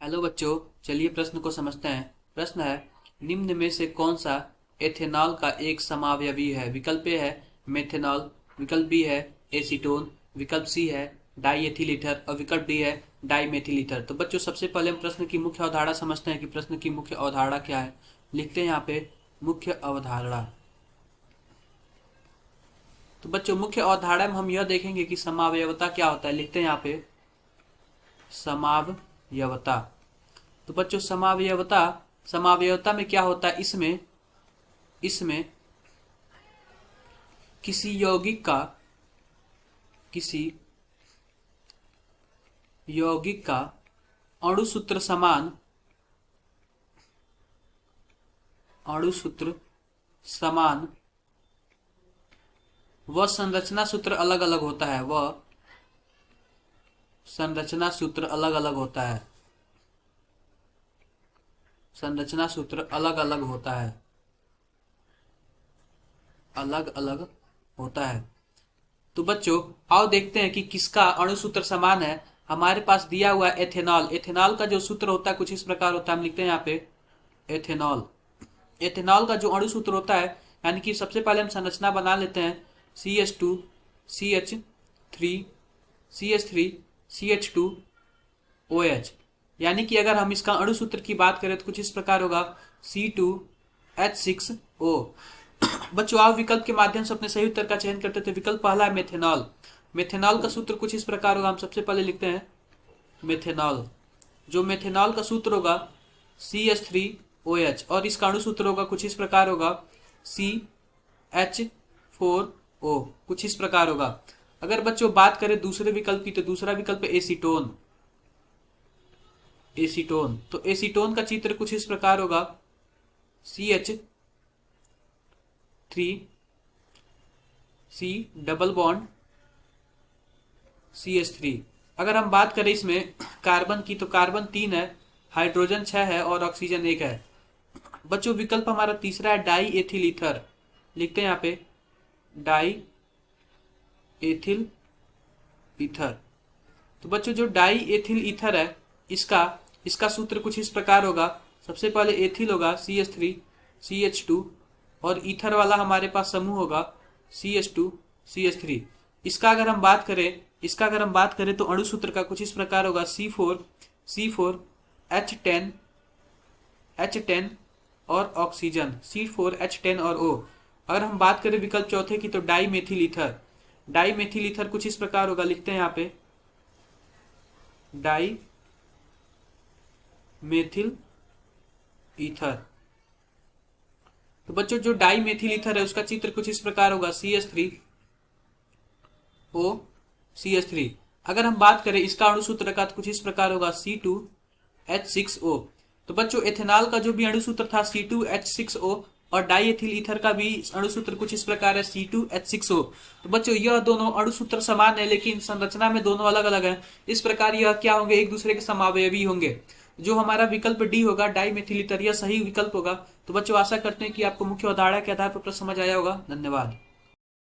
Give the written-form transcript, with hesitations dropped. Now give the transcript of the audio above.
Hello बच्चों, चलिए प्रश्न को समझते हैं। प्रश्न है, निम्न में से कौन सा एथेनॉल का एक समावयवी है? विकल्प ए है मेथेनॉल, विकल्प बी है एसीटोन, विकल्प सी है डाई एथिल ईथर और विकल्प डी है डाई मेथिल ईथर। तो बच्चों सबसे पहले हम प्रश्न की मुख्य अवधारणा समझते हैं कि प्रश्न की मुख्य अवधारणा क्या है। लिखते हैं यहाँ पे मुख्य अवधारणा। तो बच्चों मुख्य अवधारणा में हम यह देखेंगे कि समावयवता क्या होता है। लिखते हैं यहाँ पे समावयवता। तो बच्चों समावयवता समावयवता में क्या होता है? इसमें इसमें किसी यौगिक का अणुसूत्र समान वह संरचना सूत्र अलग अलग होता है। वह संरचना सूत्र अलग अलग होता है। संरचना सूत्र अलग अलग होता है। अलग अलग होता है। तो बच्चों आओ देखते हैं कि किसका अणुसूत्र समान है। हमारे पास दिया हुआ एथेनॉल। एथेनॉल का जो सूत्र होता है कुछ इस प्रकार होता है। हम लिखते हैं यहाँ पे एथेनॉल। एथेनॉल का जो अणुसूत्र होता है, यानी कि सबसे पहले हम संरचना बना लेते हैं CH2 CH3 CH3 CH2 OH। यानी कि अगर हम इसका अणुसूत्र की बात करें तो कुछ इस प्रकार होगा C2H6O। बच्चों आप विकल्प के माध्यम से अपने सही उत्तर का चयन करते थे। विकल्प पहला है मेथेनॉल। मेथेनॉल का सूत्र कुछ इस प्रकार होगा। हम सबसे पहले लिखते हैं मेथेनॉल। जो मेथेनॉल का सूत्र होगा CH3OH और इसका अणुसूत्र होगा कुछ इस प्रकार होगा CH4O। कुछ इस प्रकार होगा। अगर बच्चों बात करें दूसरे विकल्प की तो दूसरा विकल्प एसीटोन। एसीटोन तो एसीटोन का चित्र कुछ इस प्रकार होगा CH3C डबल बॉन्ड CH3। अगर हम बात करें इसमें कार्बन की तो कार्बन 3 है, हाइड्रोजन 6 है और ऑक्सीजन 1 है। बच्चों विकल्प हमारा तीसरा है डाई एथिल ईथर। लिखते हैं यहाँ पे डाई एथिल ईथर। तो बच्चों जो डाई एथिल ईथर है इसका सूत्र कुछ इस प्रकार होगा। सबसे पहले एथिल होगा CH3 CH2 और ईथर वाला हमारे पास समूह होगा CH2 CH3। इसका अगर हम बात करें तो अणुसूत्र का कुछ इस प्रकार होगा C4 H10 और ऑक्सीजन C4 H10 और O। अगर हम बात करें विकल्प चौथे की तो dimethyl ether. Dimethyl ether कुछ इस प्रकार होगा। लिखते हैं यहाँ पे डाई मेथिल ईथर। तो बच्चों जो डाई मेथिल ईथर है उसका चित्र कुछ इस प्रकार होगा CH3O CH3। अगर हम बात करें इसका अणुसूत्र का तो कुछ इस प्रकार होगा C2H6O। तो बच्चों एथेनॉल का जो भी अणुसूत्र था C2H6O और डाई एथिल ईथर का भी अणुसूत्र कुछ इस प्रकार है C2H6O। तो बच्चों यह दोनों अणुसूत्र समान है लेकिन संरचना में दोनों अलग अलग हैं। इस प्रकार यह क्या होंगे? एक दूसरे के समावयवी होंगे। जो हमारा विकल्प डी होगा डाई मेथिल ईथर, यह सही विकल्प होगा। तो बच्चों आशा करते हैं कि आपको मुख्य अवधारणा के आधार पर प्रश्न समझ आया होगा। धन्यवाद।